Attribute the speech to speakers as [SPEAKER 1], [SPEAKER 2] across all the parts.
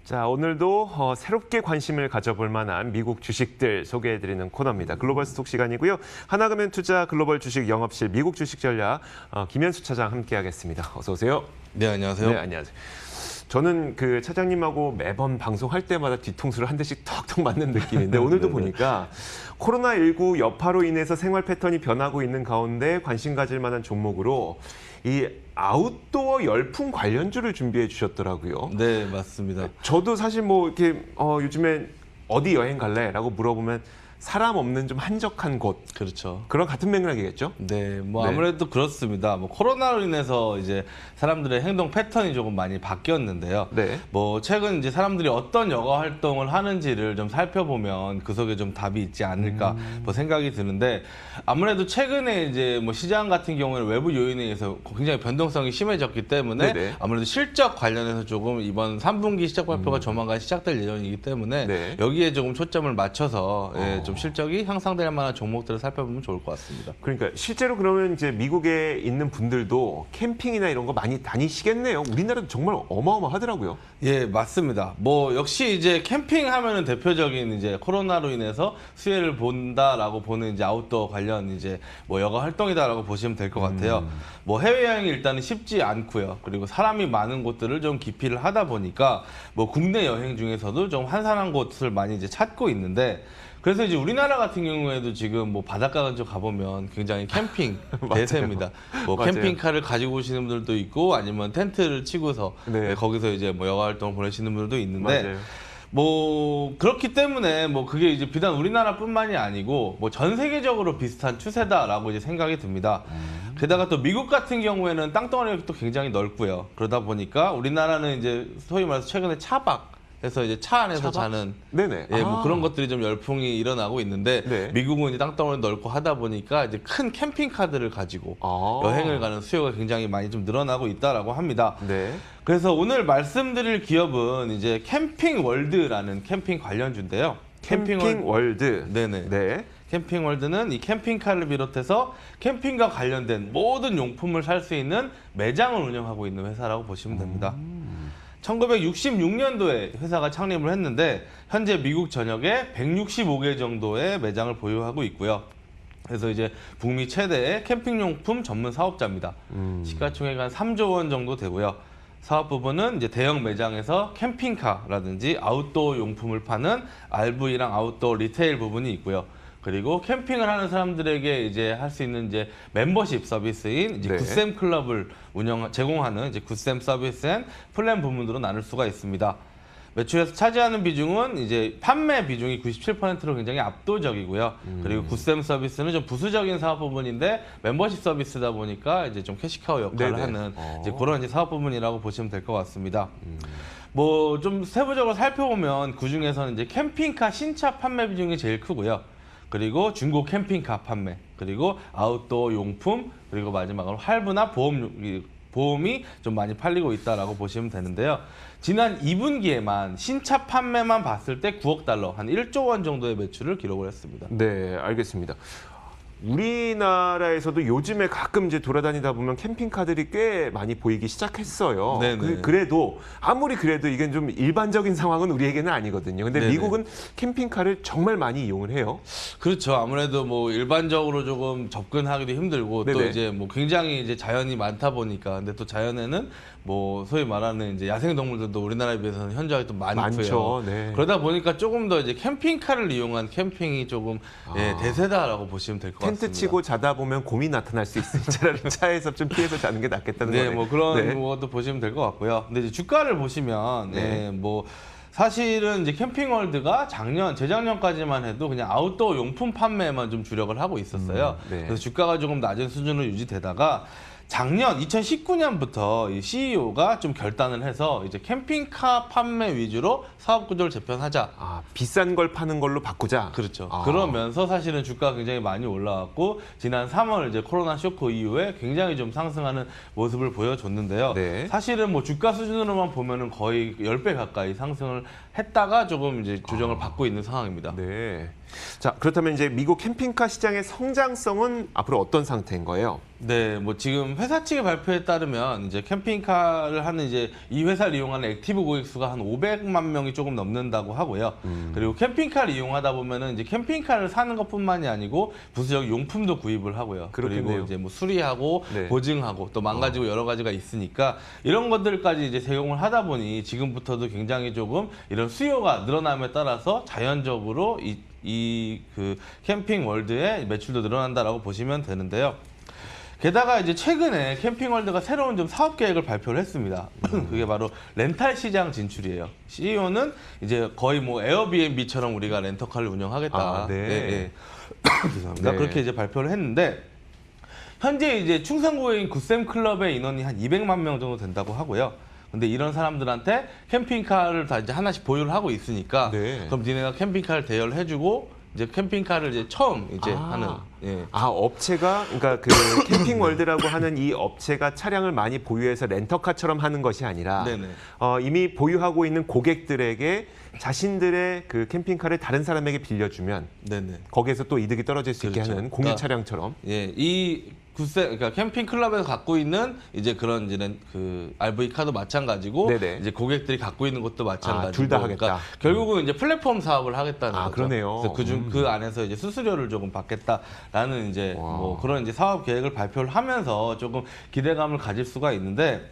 [SPEAKER 1] 자, 오늘도 새롭게 관심을 가져볼 만한 미국 주식들 소개해드리는 코너입니다. 글로벌 스톡 시간이고요. 하나금융투자 글로벌 주식 영업실 미국 주식 전략 김현수 차장 함께하겠습니다. 어서 오세요.
[SPEAKER 2] 네, 안녕하세요.
[SPEAKER 1] 네, 안녕하세요. 저는 그 차장님하고 매번 방송할 때마다 뒤통수를 한 대씩 턱턱 맞는 느낌인데 오늘도 보니까 코로나19 여파로 인해서 생활 패턴이 변하고 있는 가운데 관심 가질 만한 종목으로 이 아웃도어 열풍 관련주를 준비해 주셨더라고요.
[SPEAKER 2] 네, 맞습니다.
[SPEAKER 1] 저도 사실 뭐 이렇게 요즘에 어디 여행 갈래라고 물어보면 사람 없는 좀 한적한 곳.
[SPEAKER 2] 그렇죠.
[SPEAKER 1] 그런 같은 맥락이겠죠?
[SPEAKER 2] 네, 뭐
[SPEAKER 1] 네.
[SPEAKER 2] 아무래도 그렇습니다. 뭐 코로나로 인해서 이제 사람들의 행동 패턴이 조금 많이 바뀌었는데요.
[SPEAKER 1] 네.
[SPEAKER 2] 뭐 최근 이제 사람들이 어떤 여가 활동을 하는지를 좀 살펴보면 그 속에 좀 답이 있지 않을까 뭐 생각이 드는데 아무래도 최근에 이제 뭐 시장 같은 경우에는 외부 요인에 의해서 굉장히 변동성이 심해졌기 때문에
[SPEAKER 1] 네네.
[SPEAKER 2] 아무래도 실적 관련해서 조금 이번 3분기 시작 발표가 조만간 시작될 예정이기 때문에
[SPEAKER 1] 네.
[SPEAKER 2] 여기에 조금 초점을 맞춰서 좀 실적이 향상될 만한 종목들을 살펴보면 좋을 것 같습니다.
[SPEAKER 1] 그러니까 실제로 그러면 이제 미국에 있는 분들도 캠핑이나 이런 거 많이 다니시겠네요. 우리나라도 정말 어마어마하더라고요.
[SPEAKER 2] 예, 맞습니다. 뭐 역시 이제 캠핑하면은 대표적인 이제 코로나로 인해서 수혜를 본다라고 보는 이제 아웃도어 관련 이제 뭐 여가 활동이다라고 보시면 될 것 같아요. 뭐 해외여행이 일단은 쉽지 않고요. 그리고 사람이 많은 곳들을 좀 기피를 하다 보니까 뭐 국내 여행 중에서도 좀 한산한 곳을 많이 이제 찾고 있는데 그래서 이제 우리나라 같은 경우에도 지금 뭐 바닷가 근처 가보면 굉장히 캠핑 대세입니다. 뭐
[SPEAKER 1] 맞아요.
[SPEAKER 2] 캠핑카를 가지고 오시는 분들도 있고 아니면 텐트를 치고서
[SPEAKER 1] 네.
[SPEAKER 2] 거기서 이제 뭐 여가 활동을 보내시는 분들도 있는데
[SPEAKER 1] 맞아요.
[SPEAKER 2] 뭐 그렇기 때문에 뭐 그게 이제 비단 우리나라뿐만이 아니고 뭐 전 세계적으로 비슷한 추세다라고 이제 생각이 듭니다. 게다가 또 미국 같은 경우에는 땅덩어리가 또 굉장히 넓고요. 그러다 보니까 우리나라는 이제 소위 말해서 최근에 차박 해서 이제 차 안에서
[SPEAKER 1] 차박?
[SPEAKER 2] 자는
[SPEAKER 1] 네네.
[SPEAKER 2] 예, 뭐 그런 것들이 좀 열풍이 일어나고 있는데
[SPEAKER 1] 네.
[SPEAKER 2] 미국은 이제 땅덩어리 넓고 하다 보니까 이제 큰 캠핑카들을 가지고 여행을 가는 수요가 굉장히 많이 좀 늘어나고 있다라고 합니다.
[SPEAKER 1] 네.
[SPEAKER 2] 그래서 오늘 말씀드릴 기업은 이제 캠핑 월드라는 캠핑 관련주인데요.
[SPEAKER 1] 캠핑 월드.
[SPEAKER 2] 네네.
[SPEAKER 1] 네.
[SPEAKER 2] 캠핑 월드는 이 캠핑카를 비롯해서 캠핑과 관련된 모든 용품을 살 수 있는 매장을 운영하고 있는 회사라고 보시면 됩니다. 1966년도에 회사가 창립을 했는데 현재 미국 전역에 165개 정도의 매장을 보유하고 있고요. 그래서 이제 북미 최대의 캠핑용품 전문 사업자입니다. 시가총액 한 3조 원 정도 되고요. 사업 부분은 이제 대형 매장에서 캠핑카라든지 아웃도어 용품을 파는 RV랑 아웃도어 리테일 부분이 있고요. 그리고 캠핑을 하는 사람들에게 이제 할 수 있는 이제 멤버십 서비스인 이제
[SPEAKER 1] 네.
[SPEAKER 2] 굿샘 클럽을 제공하는 이제 굿샘 서비스 앤 플랜 부문으로 나눌 수가 있습니다. 매출에서 차지하는 비중은 이제 판매 비중이 97%로 굉장히 압도적이고요. 그리고 굿샘 서비스는 좀 부수적인 사업 부분인데 멤버십 서비스다 보니까 이제 좀 캐시카우 역할을
[SPEAKER 1] 네네.
[SPEAKER 2] 하는 이제 그런 이제 사업 부분이라고 보시면 될 것 같습니다. 뭐 좀 세부적으로 살펴보면 그 중에서는 이제 캠핑카 신차 판매 비중이 제일 크고요. 그리고 중고 캠핑카 판매, 그리고 아웃도어 용품, 그리고 마지막으로 할부나 보험이 좀 많이 팔리고 있다라고 보시면 되는데요. 지난 2분기에만 신차 판매만 봤을 때 9억 달러, 한 1조 원 정도의 매출을 기록을 했습니다.
[SPEAKER 1] 네, 알겠습니다. 우리나라에서도 요즘에 가끔 이제 돌아다니다 보면 캠핑카들이 꽤 많이 보이기 시작했어요.
[SPEAKER 2] 네네.
[SPEAKER 1] 그래도 아무리 그래도 이게 좀 일반적인 상황은 우리에게는 아니거든요. 근데
[SPEAKER 2] 네네.
[SPEAKER 1] 미국은 캠핑카를 정말 많이 이용을 해요.
[SPEAKER 2] 그렇죠. 아무래도 뭐 일반적으로 조금 접근하기도 힘들고 또
[SPEAKER 1] 네네.
[SPEAKER 2] 이제 뭐 굉장히 이제 자연이 많다 보니까 근데 또 자연에는 뭐 소위 말하는 이제 야생 동물들도 우리나라에 비해서는 현저하게 또 많고요.
[SPEAKER 1] 많죠. 네.
[SPEAKER 2] 그러다 보니까 조금 더 이제 캠핑카를 이용한 캠핑이 조금 대세다라고 보시면 될 것 같습니다.
[SPEAKER 1] 텐트 치고 자다 보면 곰이 나타날 수 있으니 차라리 차에서 좀 피해서 자는 게 낫겠다는
[SPEAKER 2] 네,
[SPEAKER 1] 거네요.
[SPEAKER 2] 뭐 그런
[SPEAKER 1] 네.
[SPEAKER 2] 것도 보시면 될 것 같고요. 근데 이제 주가를 보시면
[SPEAKER 1] 네.
[SPEAKER 2] 뭐 사실은 이제 캠핑월드가 재작년까지만 해도 그냥 아웃도어 용품 판매에만 좀 주력을 하고 있었어요.
[SPEAKER 1] 네.
[SPEAKER 2] 그래서 주가가 조금 낮은 수준으로 유지되다가 작년 2019년부터 이 CEO가 좀 결단을 해서 이제 캠핑카 판매 위주로 사업 구조를 재편하자.
[SPEAKER 1] 비싼 걸 파는 걸로 바꾸자.
[SPEAKER 2] 그렇죠. 그러면서 사실은 주가가 굉장히 많이 올라왔고 지난 3월 이제 코로나 쇼크 이후에 굉장히 좀 상승하는 모습을 보여줬는데요.
[SPEAKER 1] 네.
[SPEAKER 2] 사실은 뭐 주가 수준으로만 보면은 거의 10배 가까이 상승을 했다가 조금 이제 조정을 받고 있는 상황입니다.
[SPEAKER 1] 네. 자, 그렇다면 이제 미국 캠핑카 시장의 성장성은 앞으로 어떤 상태인 거예요?
[SPEAKER 2] 네, 뭐 지금 회사 측의 발표에 따르면 이제 캠핑카를 하는 이제 이 회사를 이용하는 액티브 고객 수가 한 500만 명이 조금 넘는다고 하고요. 그리고 캠핑카를 이용하다 보면은 이제 캠핑카를 사는 것뿐만이 아니고 부수적 용품도 구입을 하고요.
[SPEAKER 1] 그렇겠네요.
[SPEAKER 2] 그리고 이제 뭐 수리하고
[SPEAKER 1] 네.
[SPEAKER 2] 보증하고 또 망가지고 여러 가지가 있으니까 이런 것들까지 이제 제공을 하다 보니 지금부터도 굉장히 조금 이런 수요가 늘어남에 따라서 자연적으로 이 그 캠핑 월드의 매출도 늘어난다라고 보시면 되는데요. 게다가 이제 최근에 캠핑월드가 새로운 좀 사업 계획을 발표를 했습니다. 그게 바로 렌탈 시장 진출이에요. CEO는 이제 거의 뭐 에어비앤비처럼 우리가 렌터카를 운영하겠다.
[SPEAKER 1] 아, 네.
[SPEAKER 2] 네. 죄송합니다.
[SPEAKER 1] 네.
[SPEAKER 2] 그렇게 이제 발표를 했는데 현재 이제 충성 고객인 굿샘 클럽의 인원이 한 200만 명 정도 된다고 하고요. 근데 이런 사람들한테 캠핑카를 다 이제 하나씩 보유를 하고 있으니까
[SPEAKER 1] 네.
[SPEAKER 2] 그럼 니네가 캠핑카를 대여를 해주고 이제 캠핑카를 이제 처음 이제 하는 예.
[SPEAKER 1] 업체가 그러니까 그 캠핑 월드라고 하는 이 업체가 차량을 많이 보유해서 렌터카처럼 하는 것이 아니라
[SPEAKER 2] 네네.
[SPEAKER 1] 이미 보유하고 있는 고객들에게 자신들의 그 캠핑카를 다른 사람에게 빌려주면
[SPEAKER 2] 네네.
[SPEAKER 1] 거기에서 또 이득이 떨어질 수 있게
[SPEAKER 2] 그렇죠.
[SPEAKER 1] 하는 공유 차량처럼.
[SPEAKER 2] 예, 이 그러니까 캠핑 클럽에서 갖고 있는 이제 그런 이제 그 RV 카도 마찬가지고
[SPEAKER 1] 네네.
[SPEAKER 2] 이제 고객들이 갖고 있는 것도 마찬가지고.
[SPEAKER 1] 둘다 하겠다.
[SPEAKER 2] 그러니까 결국은 이제 플랫폼 사업을 하겠다는 거죠.
[SPEAKER 1] 그러네요.
[SPEAKER 2] 그래서 그 안에서 이제 수수료를 조금 받겠다라는 이제
[SPEAKER 1] 와.
[SPEAKER 2] 뭐 그런 이제 사업 계획을 발표를 하면서 조금 기대감을 가질 수가 있는데.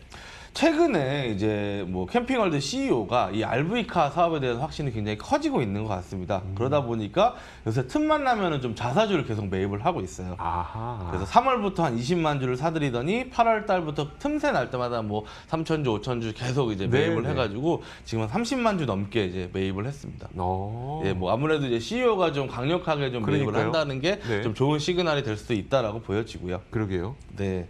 [SPEAKER 2] 최근에 이제 뭐 캠핑월드 CEO가 이 RV카 사업에 대한 확신이 굉장히 커지고 있는 것 같습니다. 그러다 보니까 요새 틈만 나면은 좀 자사주를 계속 매입을 하고 있어요.
[SPEAKER 1] 아하.
[SPEAKER 2] 그래서 3월부터 한 20만 주를 사들이더니 8월 달부터 틈새 날 때마다 뭐 3,000주, 5,000주 계속 이제 매입을
[SPEAKER 1] 네,
[SPEAKER 2] 해가지고 지금 한 30만 주 넘게 이제 매입을 했습니다.
[SPEAKER 1] 네.
[SPEAKER 2] 뭐 아무래도 이제 CEO가 좀 강력하게 좀 매입을
[SPEAKER 1] 그러니까요.
[SPEAKER 2] 한다는 게 좀
[SPEAKER 1] 네.
[SPEAKER 2] 좋은 시그널이 될 수도 있다라고 보여지고요.
[SPEAKER 1] 그러게요.
[SPEAKER 2] 네.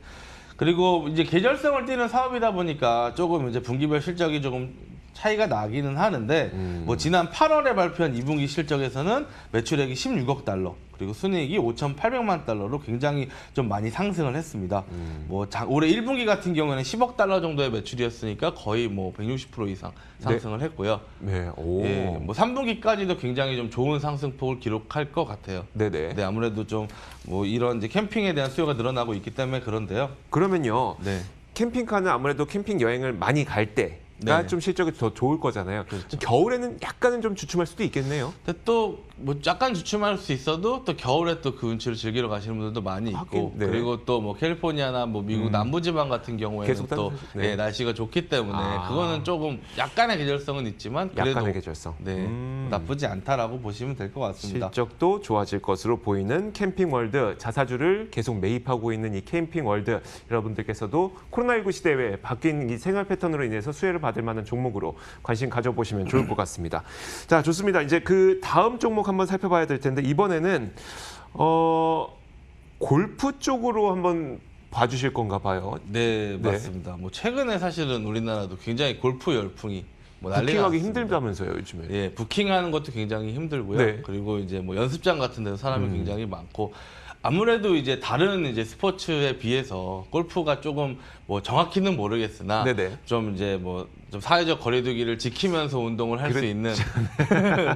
[SPEAKER 2] 그리고 이제 계절성을 띠는 사업이다 보니까 조금 이제 분기별 실적이 조금 차이가 나기는 하는데 뭐 지난 8월에 발표한 2분기 실적에서는 매출액이 16억 달러 그리고 순이익이 5,800만 달러로 굉장히 좀 많이 상승을 했습니다. 뭐 올해 1분기 같은 경우에는 10억 달러 정도의 매출이었으니까 거의 뭐 160% 이상 상승을 했고요.
[SPEAKER 1] 네. 오.
[SPEAKER 2] 예, 뭐 3분기까지도 굉장히 좀 좋은 상승폭을 기록할 것 같아요.
[SPEAKER 1] 네네.
[SPEAKER 2] 네, 아무래도 좀 뭐 이런 이제 캠핑에 대한 수요가 늘어나고 있기 때문에 그런데요.
[SPEAKER 1] 그러면요.
[SPEAKER 2] 네.
[SPEAKER 1] 캠핑카는 아무래도 캠핑 여행을 많이 갈 때가
[SPEAKER 2] 네.
[SPEAKER 1] 좀 실적이 더 좋을 거잖아요.
[SPEAKER 2] 그렇죠.
[SPEAKER 1] 겨울에는 약간은 좀 주춤할 수도 있겠네요.
[SPEAKER 2] 근데 또 뭐 약간 주춤할 수 있어도 또 겨울에 또 그 운치를 즐기러 가시는 분들도 많이 있고
[SPEAKER 1] 하긴, 네.
[SPEAKER 2] 그리고 또 뭐 캘리포니아나 뭐 미국 남부지방 같은 경우에는
[SPEAKER 1] 계속
[SPEAKER 2] 또
[SPEAKER 1] 네.
[SPEAKER 2] 예, 날씨가 좋기 때문에
[SPEAKER 1] 아.
[SPEAKER 2] 그거는 조금 약간의 계절성은 있지만 그래도
[SPEAKER 1] 약간의 계절성.
[SPEAKER 2] 네, 나쁘지 않다라고 보시면 될 것 같습니다.
[SPEAKER 1] 실적도 좋아질 것으로 보이는 캠핑월드 자사주를 계속 매입하고 있는 이 캠핑월드 여러분들께서도 코로나19 시대에 바뀐 이 생활 패턴으로 인해서 수혜를 받을 만한 종목으로 관심 가져보시면 좋을 것 같습니다. 자, 좋습니다. 이제 그 다음 종목 한번 살펴봐야 될 텐데 이번에는 골프 쪽으로 한번 봐주실 건가 봐요.
[SPEAKER 2] 네,
[SPEAKER 1] 네.
[SPEAKER 2] 맞습니다. 뭐 최근에 사실은 우리나라도 굉장히 골프 열풍이 뭐 난리가
[SPEAKER 1] 부킹하기
[SPEAKER 2] 났습니다.
[SPEAKER 1] 힘들다면서요, 요즘에.
[SPEAKER 2] 예, 부킹하는 것도 굉장히 힘들고요.
[SPEAKER 1] 네.
[SPEAKER 2] 그리고 이제 뭐 연습장 같은 데서 사람이 굉장히 많고 아무래도 이제 다른 이제 스포츠에 비해서 골프가 조금 뭐 정확히는 모르겠으나
[SPEAKER 1] 네네.
[SPEAKER 2] 좀 이제 뭐 좀 사회적 거리두기를 지키면서 운동을 할 수 있는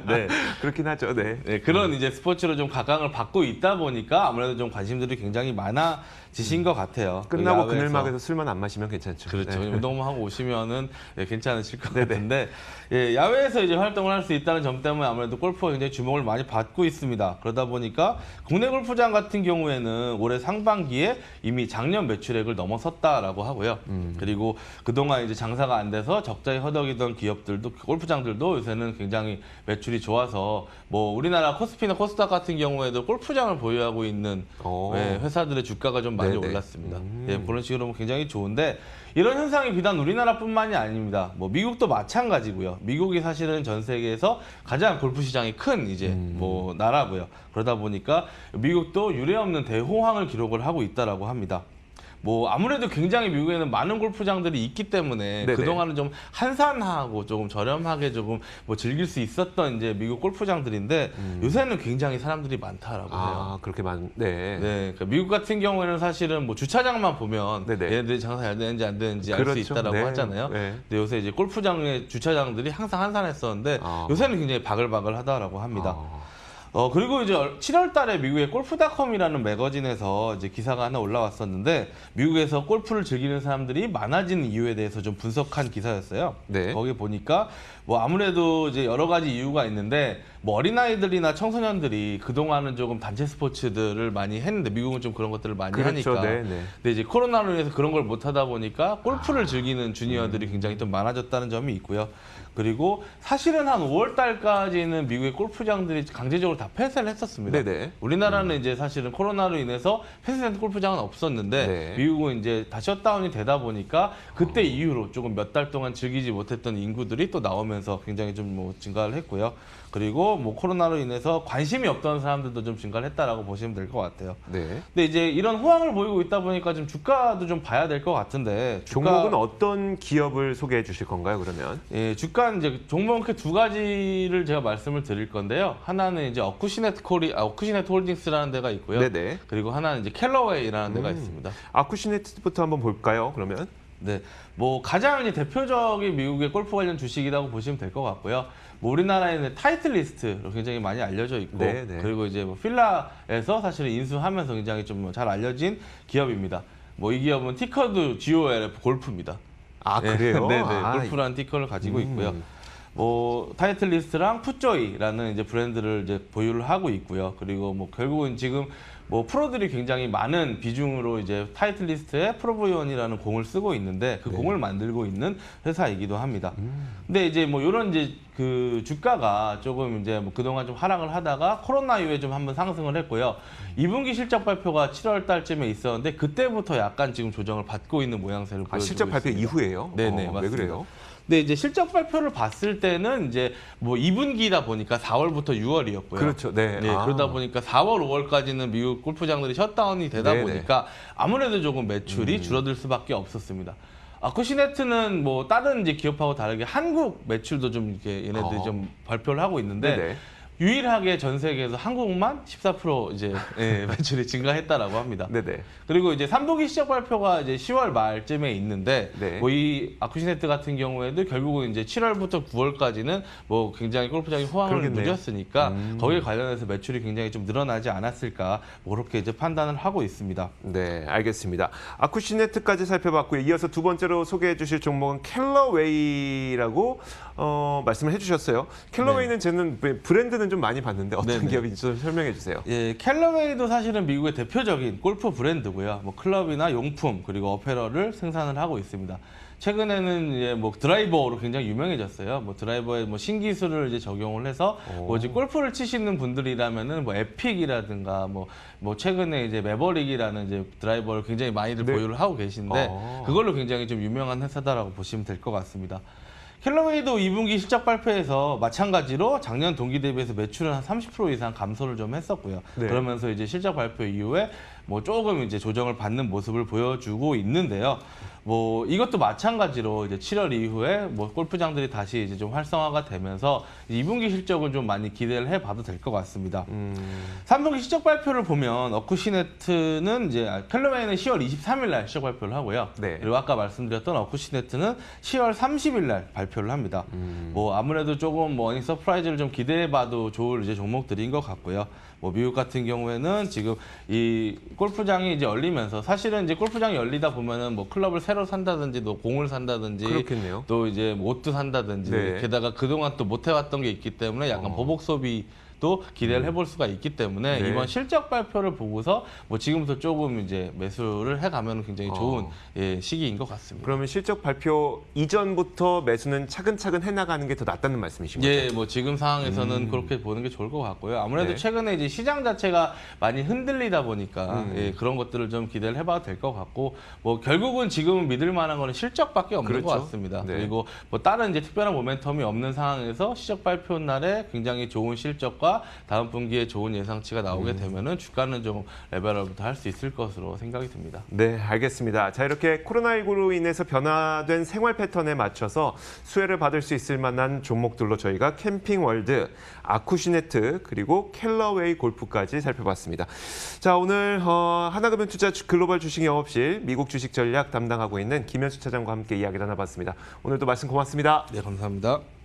[SPEAKER 2] 네.
[SPEAKER 1] 그렇긴 하죠. 네.
[SPEAKER 2] 네, 그런 이제 스포츠로 좀 각광을 받고 있다 보니까 아무래도 좀 관심들이 굉장히 많아지신 것 같아요.
[SPEAKER 1] 끝나고
[SPEAKER 2] 야외에서.
[SPEAKER 1] 그늘막에서 술만 안 마시면 괜찮죠.
[SPEAKER 2] 그렇죠.
[SPEAKER 1] 네.
[SPEAKER 2] 운동만 하고 오시면은 예, 괜찮으실 것
[SPEAKER 1] 네네.
[SPEAKER 2] 같은데 예, 야외에서 이제 활동을 할 수 있다는 점 때문에 아무래도 골프가 굉장히 주목을 많이 받고 있습니다. 그러다 보니까 국내 골프장 같은 경우에는 올해 상반기에 이미 작년 매출액을 넘어섰다라고 하고요. 그리고 그동안 이제 장사가 안 돼서 적자에 허덕이던 기업들도 골프장들도 요새는 굉장히 매출이 좋아서 뭐 우리나라 코스피나 코스닥 같은 경우에도 골프장을 보유하고 있는 예, 회사들의 주가가 좀 많이
[SPEAKER 1] 네네.
[SPEAKER 2] 올랐습니다. 예, 그런 식으로 보면 굉장히 좋은데 이런 현상이 비단 우리나라뿐만이 아닙니다. 뭐 미국도 마찬가지고요. 미국이 사실은 전 세계에서 가장 골프 시장이 큰 이제 뭐 나라고요. 그러다 보니까 미국도 유례없는 대호황을 기록을 하고 있다라고 합니다. 뭐 아무래도 굉장히 미국에는 많은 골프장들이 있기 때문에
[SPEAKER 1] 네네.
[SPEAKER 2] 그동안은 좀 한산하고 조금 저렴하게 조금 뭐 즐길 수 있었던 이제 미국 골프장들인데 요새는 굉장히 사람들이 많다라고 해요.
[SPEAKER 1] 그렇게 네.
[SPEAKER 2] 네, 그러니까 미국 같은 경우에는 사실은 뭐 주차장만 보면
[SPEAKER 1] 네네.
[SPEAKER 2] 얘네들이 장사 잘 되는지 안 되는지 알 수
[SPEAKER 1] 그렇죠.
[SPEAKER 2] 있다라고
[SPEAKER 1] 네.
[SPEAKER 2] 하잖아요.
[SPEAKER 1] 네.
[SPEAKER 2] 근데 요새 이제 골프장의 주차장들이 항상 한산했었는데 요새는 굉장히 바글바글하다라고 합니다. 그리고 이제 7월 달에 미국의 골프닷컴이라는 매거진에서 이제 기사가 하나 올라왔었는데 미국에서 골프를 즐기는 사람들이 많아지는 이유에 대해서 좀 분석한 기사였어요.
[SPEAKER 1] 네.
[SPEAKER 2] 거기 보니까 뭐 아무래도 이제 여러 가지 이유가 있는데 뭐 어린아이들이나 청소년들이 그동안은 조금 단체 스포츠들을 많이 했는데 미국은 좀 그런 것들을 많이
[SPEAKER 1] 그렇죠.
[SPEAKER 2] 하니까.
[SPEAKER 1] 네, 네.
[SPEAKER 2] 근데 이제 코로나로 인해서 그런 걸 못 하다 보니까 골프를 즐기는 주니어들이 굉장히 좀 많아졌다는 점이 있고요. 그리고 사실은 한 5월 달까지는 미국의 골프장들이 강제적으로 다 폐쇄를 했었습니다.
[SPEAKER 1] 네네.
[SPEAKER 2] 우리나라는 이제 사실은 코로나로 인해서 폐쇄된 골프장은 없었는데
[SPEAKER 1] 네.
[SPEAKER 2] 미국은 이제 다 셧다운이 되다 보니까 그때 이후로 조금 몇 달 동안 즐기지 못했던 인구들이 또 나오면서 굉장히 좀 뭐 증가를 했고요. 그리고 뭐 코로나로 인해서 관심이 없던 사람들도 좀 증가를 했다라고 보시면 될 것 같아요.
[SPEAKER 1] 네.
[SPEAKER 2] 근데 이제 이런 호황을 보이고 있다 보니까 좀 주가도 좀 봐야 될 것 같은데
[SPEAKER 1] 종목은 어떤 기업을 소개해 주실 건가요, 그러면?
[SPEAKER 2] 예, 주가는 이제 종목 이렇게 두 가지를 제가 말씀을 드릴 건데요. 하나는 이제 어쿠시네트 홀딩스라는 데가 있고요.
[SPEAKER 1] 네네.
[SPEAKER 2] 그리고 하나는 이제 캘러웨이라는 데가 있습니다.
[SPEAKER 1] 아쿠시네트부터 한번 볼까요, 그러면?
[SPEAKER 2] 네, 뭐 가장 이제 대표적인 미국의 골프 관련 주식이라고 보시면 될 것 같고요. 뭐 우리나라에는 타이틀리스트로 굉장히 많이 알려져 있고,
[SPEAKER 1] 네, 네.
[SPEAKER 2] 그리고 이제 뭐 필라에서 사실 인수하면서 굉장히 좀 잘 알려진 기업입니다. 뭐 이 기업은 티커도 GOLF 골프입니다.
[SPEAKER 1] 아, 그래요?
[SPEAKER 2] 네네,
[SPEAKER 1] 아,
[SPEAKER 2] 골프라는 티커를 가지고 있고요. 뭐 타이틀리스트랑 풋조이라는 이제 브랜드를 이제 보유를 하고 있고요. 그리고 뭐 결국은 지금 뭐 프로들이 굉장히 많은 비중으로 이제 타이틀리스트에 프로브이원이라는 공을 쓰고 있는데 그 공을 만들고 있는 회사이기도 합니다. 근데 이제 뭐 이런 이제 그 주가가 조금 이제 뭐 그동안 좀 하락을 하다가 코로나 이후에 좀 한번 상승을 했고요. 2분기 실적 발표가 7월 달쯤에 있었는데 그때부터 약간 지금 조정을 받고 있는 모양새를 보여주고
[SPEAKER 1] 실적 발표
[SPEAKER 2] 있습니다.
[SPEAKER 1] 이후에요?
[SPEAKER 2] 네네,
[SPEAKER 1] 왜
[SPEAKER 2] 맞습니다.
[SPEAKER 1] 그래요?
[SPEAKER 2] 근데 이제 실적 발표를 봤을 때는 이제 뭐 2분기다 보니까 4월부터 6월이었고요.
[SPEAKER 1] 그렇죠. 네. 아.
[SPEAKER 2] 그러다 보니까 4월, 5월까지는 미국 골프장들이 셧다운이 되다
[SPEAKER 1] 네네.
[SPEAKER 2] 보니까 아무래도 조금 매출이 줄어들 수밖에 없었습니다. 아쿠시네트는 뭐 다른 이제 기업하고 다르게 한국 매출도 좀 이렇게 얘네들이 좀 발표를 하고 있는데
[SPEAKER 1] 네네.
[SPEAKER 2] 유일하게 전 세계에서 한국만 14% 이제 매출이 증가했다라고 합니다.
[SPEAKER 1] 네네.
[SPEAKER 2] 그리고 이제 3분기 시작 발표가 이제 10월 말쯤에 있는데
[SPEAKER 1] 네.
[SPEAKER 2] 뭐 이 아쿠시네트 같은 경우에도 결국은 이제 7월부터 9월까지는 뭐 굉장히 골프장이 호황을
[SPEAKER 1] 그러겠네요.
[SPEAKER 2] 누렸으니까 거기에 관련해서 매출이 굉장히 좀 늘어나지 않았을까 뭐 그렇게 이제 판단을 하고 있습니다.
[SPEAKER 1] 네, 알겠습니다. 아쿠시네트까지 살펴봤고요. 이어서 두 번째로 소개해 주실 종목은 캘러웨이라고 말씀을 해주셨어요. 캘러웨이는 저는 브랜드는 좀 많이 봤는데 어떤
[SPEAKER 2] 네네.
[SPEAKER 1] 기업인지 좀 설명해 주세요.
[SPEAKER 2] 예, 캘러웨이도 사실은 미국의 대표적인 골프 브랜드고요. 뭐 클럽이나 용품 그리고 어페럴을 생산을 하고 있습니다. 최근에는 이제 뭐 드라이버로 굉장히 유명해졌어요. 뭐 드라이버에 뭐 신기술을 이제 적용을 해서 뭐 이제 골프를 치시는 분들이라면은 뭐 에픽이라든가 뭐 최근에 이제 매버릭이라는 이제 드라이버를 굉장히 많이들
[SPEAKER 1] 네.
[SPEAKER 2] 보유를 하고 계신데 그걸로 굉장히 좀 유명한 회사다라고 보시면 될 것 같습니다. 캘러웨이도 2분기 실적 발표에서 마찬가지로 작년 동기 대비해서 매출은 한 30% 이상 감소를 좀 했었고요.
[SPEAKER 1] 네.
[SPEAKER 2] 그러면서 이제 실적 발표 이후에 뭐 조금 이제 조정을 받는 모습을 보여주고 있는데요. 뭐 이것도 마찬가지로 이제 7월 이후에 뭐 골프장들이 다시 이제 좀 활성화가 되면서 2분기 실적은 좀 많이 기대를 해봐도 될 것 같습니다. 3분기 실적 발표를 보면 어쿠시네트는 이제 캘러웨이는 10월 23일 날 실적 발표를 하고요.
[SPEAKER 1] 네.
[SPEAKER 2] 그리고 아까 말씀드렸던 어쿠시네트는 10월 30일 날 발표를 합니다. 뭐 아무래도 조금 뭐 어닝 서프라이즈를 좀 기대해봐도 좋을 이제 종목들인 것 같고요. 뭐 미국 같은 경우에는 지금 이 골프장이 이제 열리면서 사실은 이제 골프장이 열리다 보면은 뭐 클럽을 새로 산다든지 또 공을 산다든지
[SPEAKER 1] 그렇겠네요.
[SPEAKER 2] 또 이제 뭐 옷도 산다든지
[SPEAKER 1] 네.
[SPEAKER 2] 게다가 그동안 또 못 해왔던 게 있기 때문에 약간 보복 소비도 기대를 해볼 수가 있기 때문에
[SPEAKER 1] 네.
[SPEAKER 2] 이번 실적 발표를 보고서 뭐 지금부터 조금 이제 매수를 해가면 굉장히 좋은 시기인 것 같습니다.
[SPEAKER 1] 그러면 실적 발표 이전부터 매수는 차근차근 해나가는 게 더 낫다는 말씀이신 거죠?
[SPEAKER 2] 예, 뭐 지금 상황에서는 그렇게 보는 게 좋을 것 같고요. 아무래도
[SPEAKER 1] 네.
[SPEAKER 2] 최근에 이제 시장 자체가 많이 흔들리다 보니까 예, 그런 것들을 좀 기대를 해봐도 될 것 같고, 뭐 결국은 지금은 믿을 만한 거는 실적밖에 없는
[SPEAKER 1] 그렇죠.
[SPEAKER 2] 것 같습니다.
[SPEAKER 1] 네.
[SPEAKER 2] 그리고 뭐 다른 이제 특별한 모멘텀이 없는 상황에서 시적 발표 날에 굉장히 좋은 실적과 다음 분기에 좋은 예상치가 나오게 되면은 주가는 좀 레벨업부터 할 수 있을 것으로 생각이 듭니다.
[SPEAKER 1] 네, 알겠습니다. 자, 이렇게 코로나19로 인해서 변화된 생활 패턴에 맞춰서 수혜를 받을 수 있을 만한 종목들로 저희가 캠핑월드, 아쿠시네트, 그리고 캘러웨이 골프까지 살펴봤습니다. 자, 오늘 하나금융투자 글로벌 주식 영업실 미국 주식 전략 담당하고 있는 김현수 차장과 함께 이야기 나눠봤습니다. 오늘도 말씀 고맙습니다.
[SPEAKER 2] 네, 감사합니다.